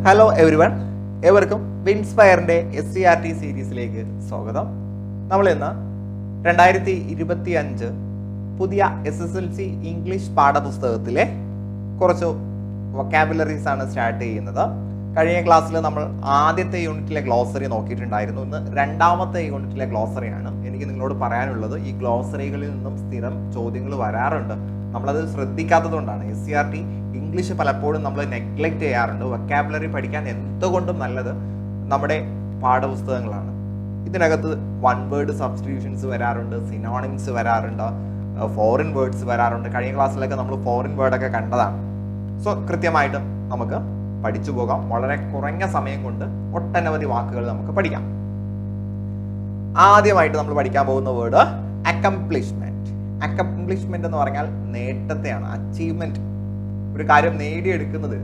Hello everyone, ഏവർക്കും വിൻസ്പയറിൻ്റെ SCRT സീരീസിലേക്ക് സ്വാഗതം. നമ്മൾ ഇന്ന് 2025 പുതിയ SSLC ഇംഗ്ലീഷ് പാഠപുസ്തകത്തിലെ കുറച്ച് വൊക്കാബുലറീസ് ആണ് സ്റ്റാർട്ട് ചെയ്യുന്നത്. കഴിഞ്ഞ ക്ലാസ്സിൽ നമ്മൾ ആദ്യത്തെ യൂണിറ്റിലെ ഗ്ലോസറി നോക്കിയിട്ടുണ്ടായിരുന്നു. ഇന്ന് രണ്ടാമത്തെ യൂണിറ്റിലെ ഗ്ലോസറിയാണ്. എനിക്ക് നിങ്ങളോട് പറയാനുള്ളത്, ഈ ഗ്ലോസറികളിൽ നിന്നും സ്ഥിരം ചോദ്യങ്ങൾ വരാറുണ്ട്. നമ്മളത് ശ്രദ്ധിക്കാത്തതുകൊണ്ടാണ്. SCRT ഇംഗ്ലീഷ് പലപ്പോഴും നമ്മൾ നെഗ്ലക്റ്റ് ചെയ്യാറുണ്ട്. വൊക്കാബുലറി പഠിക്കാൻ എന്തുകൊണ്ടും നല്ലത് നമ്മുടെ പാഠപുസ്തകങ്ങളാണ്. ഇതിനകത്ത് വൺ വേർഡ് സബ്സ്റ്റിറ്റ്യൂഷൻസ് വരാറുണ്ട്, സിനോണിംസ് വരാറുണ്ട്, ഫോറിൻ വേർഡ്സ് വരാറുണ്ട്. കഴിഞ്ഞ ക്ലാസ്സിലൊക്കെ നമ്മൾ ഫോറിൻ വേർഡൊക്കെ കണ്ടതാണ്. സോ കൃത്യമായിട്ടും നമുക്ക് പഠിച്ചു പോകാം. വളരെ കുറഞ്ഞ സമയം കൊണ്ട് ഒട്ടനവധി വാക്കുകൾ നമുക്ക് പഠിക്കാം. ആദ്യമായിട്ട് നമ്മൾ പഠിക്കാൻ പോകുന്ന വേർഡ് അക്കംപ്ലിഷ്മെന്റ്. അക്കംപ്ലിഷ്മെന്റ് എന്ന് പറഞ്ഞാൽ നേട്ടത്തെയാണ്, അച്ചീവ്മെന്റ്, ഒരു കാര്യം നേടിയെടുക്കുന്നത്,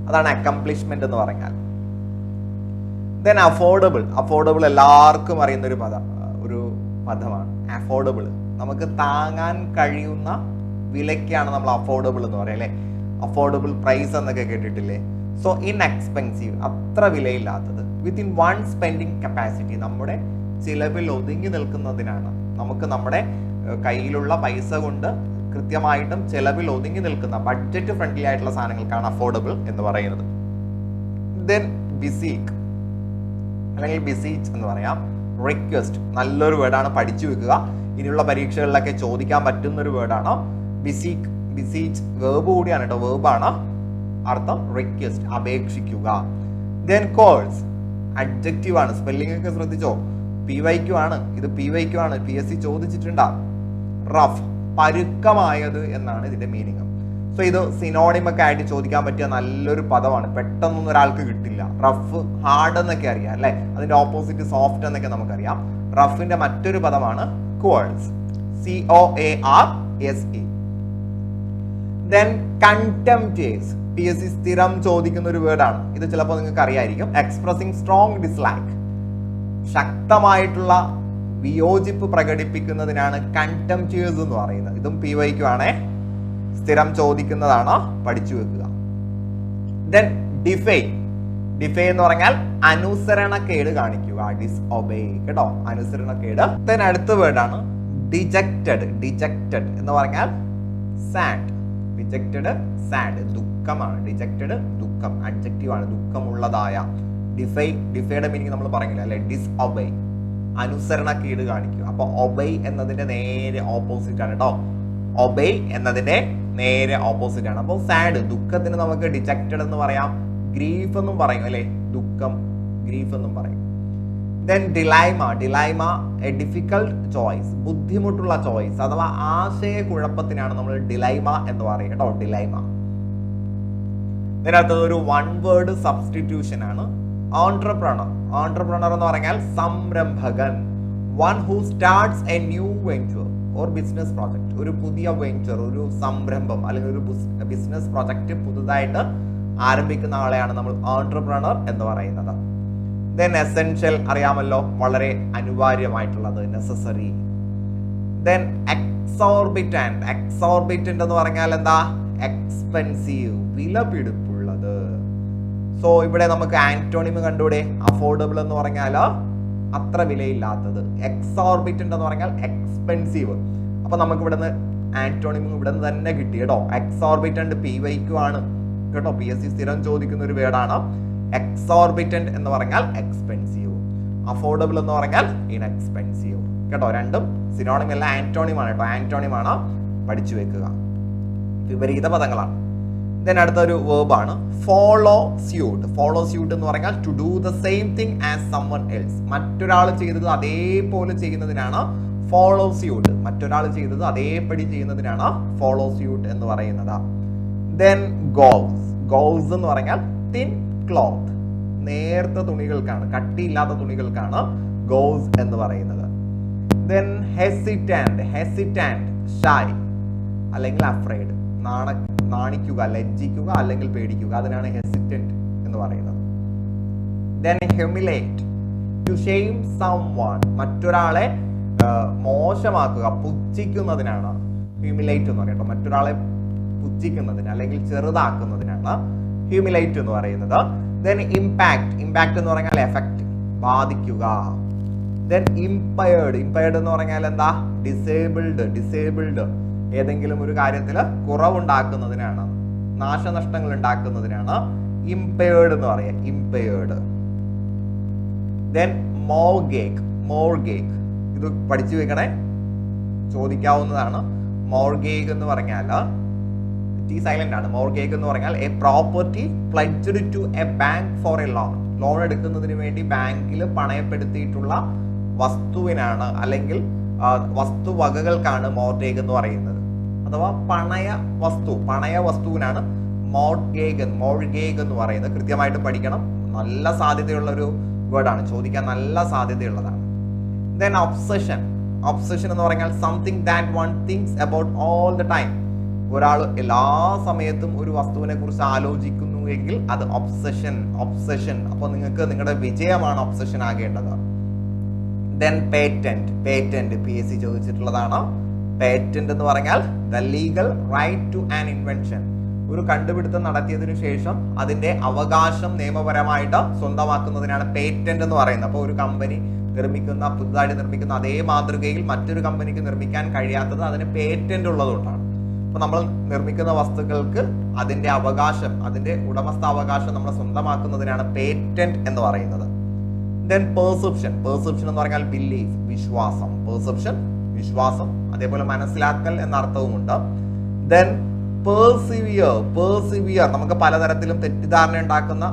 അതാണ് അക്കംപ്ലിഷ്മെന്റ് എന്ന് പറഞ്ഞാൽ. Then affordable. അഫോർഡബിൾ എല്ലാവർക്കും അറിയുന്ന ഒരു പദമാണ് അഫോർഡബിൾ. നമുക്ക് താങ്ങാൻ കഴിയുന്ന വിലയ്ക്കാണ് നമ്മൾ അഫോർഡബിൾ എന്ന് പറയാം, അല്ലേ? അഫോർഡബിൾ പ്രൈസ് എന്നൊക്കെ കേട്ടിട്ടില്ലേ? സോ ഇൻഎക്സ്പെൻസീവ്, അത്ര വിലയില്ലാത്തത്. വിത്തിൻ വൺ സ്പെൻഡിങ് കപ്പാസിറ്റി, നമ്മുടെ ചിലവിൽ ഒതുങ്ങി നിൽക്കുന്നതിനാണ്. നമുക്ക് നമ്മുടെ കയ്യിലുള്ള പൈസ കൊണ്ട് കൃത്യമായിട്ടും ചിലവിൽ ഒതുങ്ങി നിൽക്കുന്ന ബഡ്ജറ്റ് ഫ്രണ്ട്ലി ആയിട്ടുള്ള സാധനങ്ങൾക്കാണ് അഫോർഡബിൾ എന്ന് പറയുന്നത്. ദെൻ ബിസീക്ക് അല്ലെങ്കിൽ ബിസീച്ച് എന്ന് പറയാം. റിക്വസ്റ്റ്, നല്ലൊരു വേർഡാണ്, പഠിച്ചു വെക്കുക. ഇനിയുള്ള പരീക്ഷകളിലൊക്കെ ചോദിക്കാൻ പറ്റുന്ന ഒരു വേർഡാണ് ബിസീക്ക്. ബിസീച്ച് വേർബ് കൂടിയാണ് കേട്ടോ, വേർബാണ്. അർത്ഥം റിക്വസ്റ്റ്, അപേക്ഷിക്കുക. ദെൻ കോഴ്സ്, അഡ്ജക്റ്റീവ് ആണ്. സ്പെല്ലിംഗ് ഒക്കെ ശ്രദ്ധിച്ചോ? PYQ ആണ് ഇത്, PYQ ആണ്, PSC ചോദിച്ചിട്ടുണ്ടാ. റഫ്, പരുക്കമായത് എന്നാണ് ഇതിന്റെ മീനിങ്. സോ ഇത് സിനോണിമൊക്കെ ആയിട്ട് ചോദിക്കാൻ പറ്റിയ നല്ലൊരു പദമാണ്. പെട്ടെന്നൊന്നും ഒരാൾക്ക് കിട്ടില്ല. റഫ്, ഹാർഡ് എന്നൊക്കെ അറിയാം, അല്ലെ? അതിന്റെ ഓപ്പോസിറ്റ് സോഫ്റ്റ് എന്നൊക്കെ നമുക്കറിയാം. റഫിന്റെ മറ്റൊരു പദമാണ് കോഴ്സ്, COARSE. ദെൻ കണ്ടംപ്റ്റുous, PSC സ്ഥിരം ചോദിക്കുന്ന ഒരു വേർഡാണ്. ഇത് ചിലപ്പോൾ നിങ്ങൾക്ക് അറിയായിരിക്കും. എക്സ്പ്രസിങ് സ്ട്രോങ് ഡിസ്ലൈക്ക്, ശക്തമായിട്ടുള്ള വിയോജിപ്പ് പ്രകടിപ്പിക്കുന്നതിനാണ് കണ്ടംപ്റ്റുous എന്ന് പറയുന്നത്. ഇതും PYQ ആണേ, സ്ഥിരം ചോദിക്കുന്നതാണ്, പഠിച്ചു വെക്കുക. ദെൻ ഡിഫേ. ഡിഫേ എന്ന് പറഞ്ഞാൽ അനുസരണക്കേട് കാണിക്കുക, ഡിസ്ഒബേ കേട്ടോ, അനുസരണക്കേട്. ദെൻ അടുത്ത വേർഡാണ് ഡിജക്റ്റഡ്. ഡിജക്റ്റഡ് എന്ന് പറഞ്ഞാൽ സാഡ്. ഡിജക്റ്റഡ്, സാഡ്, ദുഃഖമാണ്. ഡിജക്റ്റഡ്, ദുഃഖം, അഡ്ജക്റ്റീവ് ആണ്, ദുഃഖമുള്ളതായ. ഡിഫൈ, ഡിഫൈയുടെ മീനിങ് നമ്മൾ പറഞ്ഞില്ല, അല്ലെ? ഡിസ്ഒബേ, അനുസരണക്കേട് കാണിക്കുക. അപ്പൊ ഒബൈ എന്നതിന്റെ നേരെ ഓപ്പോസിറ്റ് ആണ് കേട്ടോ. ഒബൈ എന്നതിന്റെ നേരെ ഓപ്പോസിറ്റ് ആണ്. അപ്പോൾ സാഡ്, ദുഃഖത്തിന് നമുക്ക് ഡിജക്റ്റഡ് എന്ന് പറയാം, ഗ്രീഫ് എന്നും പറയും, അല്ലെ? ദുഃഖം, ഗ്രീഫ് എന്നും പറയും. ദെൻ ഡിലൈമ. ഡിലൈമ എ ഡിഫിക്കൽട്ട് ചോയ്സ്, ബുദ്ധിമുട്ടുള്ള ചോയ്സ് അഥവാ ആശയക്കുഴപ്പത്തിനാണ് നമ്മൾ ഡിലൈമ എന്ന് പറയും കേട്ടോ, ഡിലൈമ. ഇതിനകത്തത് ഒരു വൺ വേർഡ് സബ്സ്റ്റിറ്റ്യൂഷൻ ആണ്, ഓൺട്രപ്രണർ. ഓൺട്രപ്രണർ എന്ന് പറഞ്ഞാൽ സംരംഭകൻ. One who starts a new venture or business project. ഒരു പുതിയ വെഞ്ചർ, ഒരു സംരംഭം അല്ലെങ്കിൽ ഒരു ബിസിനസ് പ്രോജക്റ്റ് പുതുതായിട്ട് ആരംഭിക്കുന്ന ആളെയാണ് നമ്മൾ ഓൺട്രപ്രണർ എന്ന് പറയുന്നത്. ദെൻ എസെൻഷ്യൽ, അറിയാമല്ലോ, വളരെ അനിവാര്യമായിട്ടുള്ളത്, നെസസറി. ദെൻ എക്സോർബിറ്റന്റ്. എക്സോർബിറ്റന്റ് എന്ന് പറഞ്ഞാൽ എന്താ? എക്സ്പെൻസീവ്, വിലപിടിപ്പുള്ളത്. സോ ഇവിടെ നമുക്ക് ആന്റോണിമ് കണ്ടൂടെ? അഫോർഡബിൾ എന്ന് പറഞ്ഞാൽ അത്ര വിലയില്ലാത്തത്, എക്സോർബിറ്റന്റ് എന്ന് പറഞ്ഞാൽ എക്സ്പെൻസീവ്. അപ്പൊ നമുക്ക് ഇവിടുന്ന് ആന്റോണിമ് ഇവിടെ നിന്ന് തന്നെ കിട്ടി കേട്ടോ. എക്സോർബിറ്റന്റ് PYQ ആണ് കേട്ടോ, PSC സ്ഥിരം ചോദിക്കുന്ന ഒരു വേർഡാണ്. എക്സോർബിറ്റന്റ് എന്ന് പറഞ്ഞാൽ എക്സ്പെൻസീവ്, അഫോർഡബിൾ എന്ന് പറഞ്ഞാൽ ഇൻഎക്സ്പെൻസീവ് കേട്ടോ. രണ്ടും സിനോണിം അല്ല, ആന്റോണിം ആണ് കേട്ടോ. ആന്റോണിം ആണ്, പഠിച്ചു വെക്കുക. വിപരീത പദങ്ങളാണ്. ദെൻ അടുത്തൊരു വേർബാണ് ഫോളോ സ്യൂട്ട്. ഫോളോ സ്യൂട്ട് എന്ന് പറഞ്ഞാൽ to do the same thing as someone else. മറ്റൊരാൾ ചെയ്തത് അതേപോലെ ചെയ്യുന്നതിനാണ് ഫോളോ സ്യൂട്ട്. മറ്റൊരാൾ ചെയ്തത് അതേപടി ചെയ്യുന്നതിനാണ് ഫോളോ സ്യൂട്ട് എന്ന് പറയുന്നത്. ദെൻ ഗോവ്സ്. ഗോവ്സ് എന്ന് പറഞ്ഞാൽ തിൻ ക്ലോത്ത്, നേർത്ത തുണികൾക്കാണ്, കട്ടിയില്ലാത്ത തുണികൾക്കാണ് ഗോവ്സ് എന്ന് പറയുന്നത്. Then hesitant. ഹെസിറ്റാന്റ്, ഷൈ അല്ലെങ്കിൽ അഫ്രൈഡ്, നാണിക്കുക, ലജ്ജിക്കുക അല്ലെങ്കിൽ പേടിക്കുക, അതിനാണ് ഹെസിറ്റന്റ് എന്ന് പറയുന്നത്. Then humiliate, to shame someone, മറ്റൊരാളെ മോശമാക്കുക, പുച്ഛിക്കുന്നതിനാണ് ഹ്യൂമിലേറ്റ് എന്ന് പറയുന്നത്. മറ്റൊരാളെ പുച്ഛിക്കുന്നതിന് അല്ലെങ്കിൽ ചെറുതാക്കുന്നതിനാണ് ഹ്യൂമിലേറ്റ് എന്ന് പറയുന്നത്. ദെൻ ഇമ്പാക്ട് എന്ന് പറഞ്ഞാൽ എഫക്റ്റ്, ബാധിക്കുക. ദെൻ ഇമ്പയർഡ് എന്ന് പറഞ്ഞാൽ എന്താ? ഡിസേബിൾഡ് ഏതെങ്കിലും ഒരു കാര്യത്തിൽ കുറവുണ്ടാക്കുന്നതിനാണ്, നാശനഷ്ടങ്ങൾ ഉണ്ടാക്കുന്നതിനാണ് ഇമ്പയർഡ് എന്ന് പറയാം. ഇമ്പയർഡ്. ദെൻ മോർഗേജ് ഇത് പഠിച്ചു വെക്കണേ, ചോദിക്കാവുന്നതാണ്. മോർഗേജ് എന്ന് പറഞ്ഞാൽ ടി സൈലന്റ് ആണ്. മോർഗേജ് എന്ന് പറഞ്ഞാൽ a property pledged to a bank for a loan എടുക്കുന്നതിന് വേണ്ടി ബാങ്കിൽ പണയപ്പെടുത്തിയിട്ടുള്ള വസ്തുവിനാണ് അല്ലെങ്കിൽ വസ്തുവകകൾക്കാണ് മോർഗേജ് എന്ന് പറയുന്നത്. അഥവാ പണയ വസ്തുവിനാണ് മോർഗേജ് എന്ന് പറയുന്നത്. കൃത്യമായിട്ട് പഠിക്കണം. നല്ല സാധ്യതയുള്ള ഒരു വേർഡാണ്, ചോദിക്കാൻ നല്ല സാധ്യതയുള്ളതാണ്. ദെൻ ഒബ്സഷൻ എന്ന് പറഞ്ഞാൽ something that one things about all the time. ഒരാൾ എല്ലാ സമയത്തും ഒരു വസ്തുവിനെ കുറിച്ച് ആലോചിക്കുന്നു എങ്കിൽ അത് ഒബ്സഷൻ. അപ്പോൾ നിങ്ങൾക്ക് നിങ്ങളുടെ വിജയമാണ് ഒബ്സഷൻ ആകേണ്ടത്. ദെൻ പേറ്റന്റ് PSC ചോദിച്ചിട്ടുള്ളതാണ്. പേറ്റന്റ് എന്ന് പറഞ്ഞാൽ the legal right to an invention. ഒരു കണ്ടുപിടുത്തം നടത്തിയതിനു ശേഷം അതിന്റെ അവകാശം നിയമപരമായിട്ട് സ്വന്തമാക്കുന്നതിനാണ് പേറ്റന്റ് എന്ന് പറയുന്നത്. അപ്പോൾ ഒരു കമ്പനി പുതുതായിട്ട് നിർമ്മിക്കുന്ന അതേ മാതൃകയിൽ മറ്റൊരു കമ്പനിക്ക് നിർമ്മിക്കാൻ കഴിയാത്തത് അതിന് പേറ്റന്റ് ഉള്ളതുകൊണ്ടാണ്. അപ്പൊ നമ്മൾ നിർമ്മിക്കുന്ന വസ്തുക്കൾക്ക് അതിന്റെ ഉടമസ്ഥാവകാശം നമ്മൾ സ്വന്തമാക്കുന്നതിനാണ് പേറ്റന്റ് എന്ന് പറയുന്നത്. ദെൻ പെർസെപ്ഷൻ എന്ന് പറഞ്ഞാൽ ബിലീഫ്, വിശ്വാസം. വിശ്വാസം, അതേപോലെ മനസ്സിലാക്കൽ എന്ന അർത്ഥവുമുണ്ട്. ദെൻ പേഴ്സിവിയർ നമുക്ക് പലതരത്തിലും തെറ്റിദ്ധാരണ ഉണ്ടാക്കുന്ന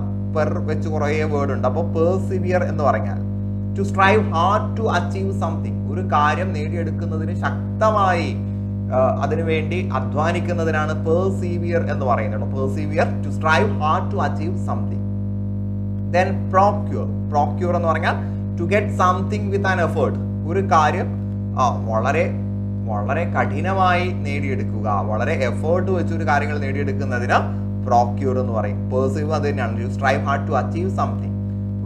വെച്ച് കുറേ വേർഡ് ഉണ്ട്. അപ്പോൾ പേഴ്സിവിയർ എന്ന് പറഞ്ഞാൽ to strive hard to achieve something, ഒരു കാര്യം നേടിയെടുക്കുന്നതിന് ശക്തമായി അതിനുവേണ്ടി അധ്വാനിക്കുന്നതിനാണ് പേഴ്സിവിയർ എന്ന് പറയുന്നത്. Persevere, to strive hard to achieve something. Then procure എന്ന് പറഞ്ഞാൽ to get something with an effort, ഒരു കാര്യം വളരെ കഠിനമായി നേടിയെടുക്കുക, വളരെ എഫേർട്ട് വെച്ച് ഒരു കാര്യങ്ങൾ നേടിയെടുക്കുന്നതിന് പ്രോക്യൂർ എന്ന് പറയും. പേഴ്സീവ് അത് തന്നെയാണ്, to strive hard to achieve something,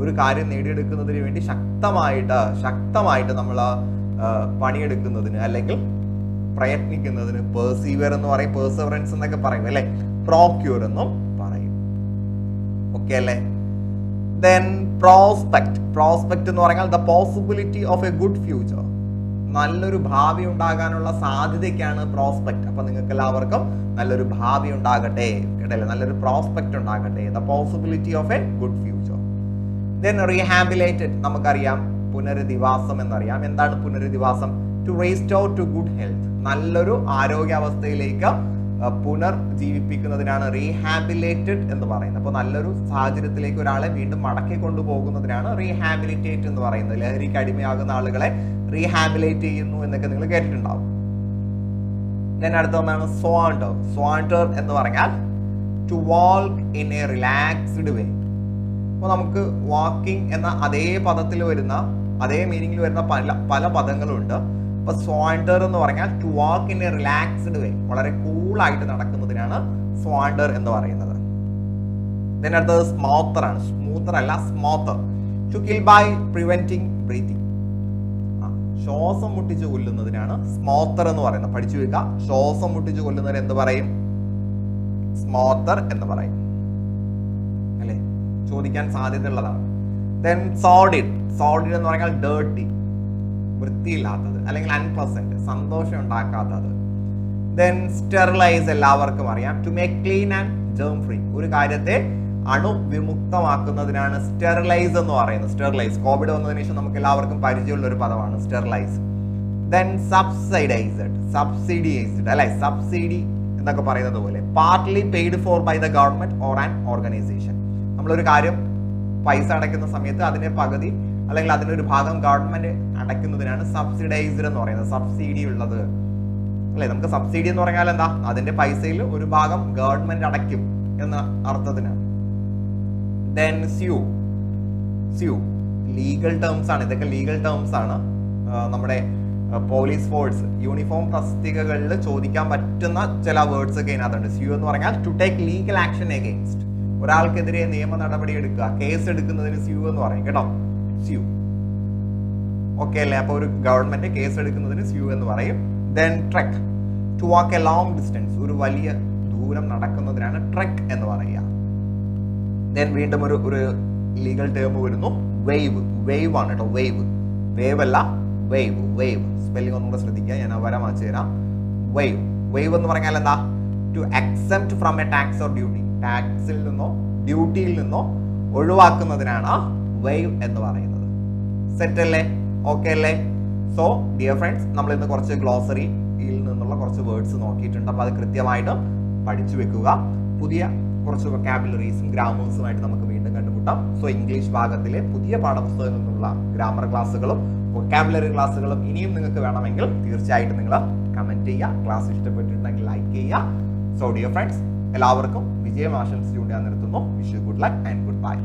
ഒരു കാര്യം നേടിയെടുക്കുന്നതിന് വേണ്ടി ശക്തമായിട്ട് നമ്മൾ പണിയെടുക്കുന്നതിന് അല്ലെങ്കിൽ പ്രയത്നിക്കുന്നതിന് പേഴ്സീവിയർ എന്ന് പറയും, പേഴ്സവറൻസ് എന്നൊക്കെ പറയും അല്ലെ, പ്രോക്യൂർ എന്നും പറയും. ഓക്കെ അല്ലേ? ദെൻ പ്രോസ്പെക്ട് എന്ന് പറഞ്ഞാൽ the possibility of a good future, നല്ലൊരു ഭാവി ഉണ്ടാകാനുള്ള സാധ്യതയ്ക്കാണ് പ്രോസ്പെക്ട്. അപ്പൊ നിങ്ങൾക്ക് എല്ലാവർക്കും നല്ലൊരു ഭാവി ഉണ്ടാകട്ടെ, കേട്ടല്ലേ, നല്ലൊരു പ്രോസ്പെക്ട് ഉണ്ടാകട്ടെ, the possibility of a good future. Then rehabilitated, നമുക്കറിയാം പുനരധിവാസം എന്നറിയാം. എന്താണ് പുനരധിവാസം? To restore to good health, നല്ലൊരു ആരോഗ്യാവസ്ഥയിലേക്ക് പുനർജീവിപ്പിക്കുന്നതിനാണ് റീഹാബിലേറ്റഡ് എന്ന് പറയുന്നത്. അപ്പോൾ നല്ലൊരു സാഹചര്യത്തിലേക്ക് ഒരാളെ വീണ്ടും മടക്കി കൊണ്ടുപോകുന്നതിനാണ് റീഹാബിലിറ്റേറ്റ് എന്ന് പറയുന്നത്. ലഹരിക്ക് അടിമയാകുന്ന ആളുകളെ റീഹാബിലേറ്റ് ചെയ്യുന്നു എന്നൊക്കെ നിങ്ങൾ കേട്ടിട്ടുണ്ടാവും. ദെൻ അടുത്ത ഒന്നാണ് സ്വാണ്ടർ എന്ന് പറഞ്ഞാൽ to walk in a relaxed way. അപ്പോൾ നമുക്ക് വാക്കിംഗ് എന്ന അതേ പദത്തിൽ വരുന്ന അതേ മീനിങ്ങിൽ വരുന്ന പല പദങ്ങളുണ്ട്. അപ്പൊ സ്വാണ്ടർ എന്ന് പറഞ്ഞാൽ to walk in a relaxed way, വളരെ കൂളായിട്ട് നടക്കുന്നതിനാണ് സ്വാണ്ടർ എന്ന് പറയുന്നത്. ദെൻ അടുത്തത് സ്മോത്തർ ആണ്. സ്മൂത്തർ അല്ല, smother. To kill by preventing breathing, ശ്വാസം മുട്ടിച്ച് കൊല്ലുന്നതിനാണ് സ്മോത്തർ എന്ന് പറയുന്നത്. പഠിച്ചു വെക്കുക, ശ്വാസം മുട്ടിച്ച് കൊല്ലുന്നതിന് എന്ത് പറയും? സ്മോത്തർ എന്ന് പറയും അല്ലെ, ചോദിക്കാൻ സാധ്യതയുള്ളതാണ്. ദെൻ സോർഡിഡ് എന്ന് പറഞ്ഞാൽ ഡേർട്ടി, വൃത്തിയില്ലാത്തത് അല്ലെങ്കിൽ അൺപ്ലസന്റ്, സന്തോഷം ഉണ്ടാക്കാത്തത്. ദെൻ സ്റ്റെറിലൈസ്, എല്ലാവർക്കും അറിയാം, to make clean and germ free, ഒരു കാര്യത്തെ അണുവിമുക്തമാക്കുന്നതിനാണ് സ്റ്റെറിലൈസ് എന്ന് പറയുന്നത്. സ്റ്റെറിലൈസ് കോവിഡ് വന്നതിന് ശേഷം നമുക്ക് എല്ലാവർക്കും പരിചയമുള്ള ഒരു പദമാണ് സ്റ്റെറിലൈസ്. ദെൻ സബ്സിഡൈസ്ഡ് അല്ലെ, സബ്സിഡി എന്നൊക്കെ പറയുന്നത് പോലെ partly paid for by the government or an organisation. നമ്മളൊരു കാര്യം പൈസ അടയ്ക്കുന്ന സമയത്ത് അതിന്റെ പകുതി അല്ലെങ്കിൽ അതിനൊരു ഭാഗം ഗവൺമെന്റ് അടയ്ക്കുന്നതിനാണ് സബ്സിഡൈസ്ഡ് എന്ന് പറയുന്നത്. സബ്സിഡി ഉള്ളത് അല്ലെ, നമുക്ക് സബ്സിഡി എന്ന് പറഞ്ഞാൽ എന്താ? അതിന്റെ പൈസയിൽ ഒരു ഭാഗം ഗവൺമെന്റ് അടയ്ക്കും എന്ന അർത്ഥത്തിനാണ്. ദെൻ സ്യൂ ലീഗൽ ടേംസ് ആണ്, ഇതൊക്കെ ലീഗൽ ടേംസ് ആണ്. നമ്മുടെ പോലീസ് ഫോഴ്സ്, യൂണിഫോം തസ്തികകളിൽ ചോദിക്കാൻ പറ്റുന്ന ചില വേർഡ്സ് ഒക്കെ ഇതിനകത്തുണ്ട്. സ്യൂ എന്ന് പറഞ്ഞാൽ to take legal action against, ഒരാൾക്കെതിരെ നിയമ നടപടി എടുക്കുക, കേസ് എടുക്കുന്നതിന് സ്യൂ എന്ന് പറയും കേട്ടോ. സ്യൂ ഓക്കെ അല്ലേ? അപ്പൊ ഒരു ഗവൺമെന്റ് കേസ് എടുക്കുന്നതിന് സ്യൂ എന്ന് പറയും. Then trek, to walk a long distance, ഒരു വലിയ ദൂരം നടക്കുന്നതിനാണ് ട്രെക്ക് എന്ന് പറയുക. ദെൻ വീണ്ടും ഒരു ലീഗൽ ടേം വരുന്നു, വേവ് ആണ് കേട്ടോ. വേവ് അല്ല, വേവ്. സ്പെല്ലിംഗ് ഒന്നും കൂടെ ശ്രദ്ധിക്കുക, ഞാൻ വര മാച്ചു തരാം. വേവ് എന്ന് പറഞ്ഞാൽ എന്താ? To except from a tax or duty. ടാക്സിൽ നിന്നോ ഡ്യൂട്ടിയിൽ നിന്നോ ഒഴിവാക്കുന്നതിനാണ് വേവ് എന്ന് പറയുന്നത്. സെറ്റ് അല്ലേ? ഓക്കെ അല്ലേ? സോ ഡിയർ ഫ്രണ്ട്സ്, നമ്മൾ ഇന്ന് കുറച്ച് ഗ്ലോസറിയിൽ നിന്നുള്ള കുറച്ച് വേർഡ്സ് നോക്കിയിട്ടുണ്ട്. അപ്പോൾ അത് കൃത്യമായിട്ട് പഠിച്ചു വെക്കുക. പുതിയ കുറച്ച് വൊക്കാബുലറീസും ഗ്രാമേഴ്സുമായിട്ട് നമുക്ക് വീണ്ടും കണ്ടുമുട്ടാം. സോ ഇംഗ്ലീഷ് ഭാഗത്തിലെ പുതിയ പാഠപുസ്തകത്തിൽ നിന്നുള്ള ഗ്രാമർ ക്ലാസ്സുകളും വൊക്കാബുലറി ക്ലാസ്സുകളും ഇനിയും നിങ്ങൾക്ക് വേണമെങ്കിൽ തീർച്ചയായിട്ടും നിങ്ങൾ കമന്റ് ചെയ്യുക. ക്ലാസ് ഇഷ്ടപ്പെട്ടിട്ടുണ്ടെങ്കിൽ ലൈക്ക് ചെയ്യുക. സോ ഡിയർ ഫ്രണ്ട്സ്, എല്ലാവർക്കും വിജയം ആശംസിച്ചുകൊണ്ട് ഞാൻ നിർത്തുന്നു. Wish you good luck and good bye.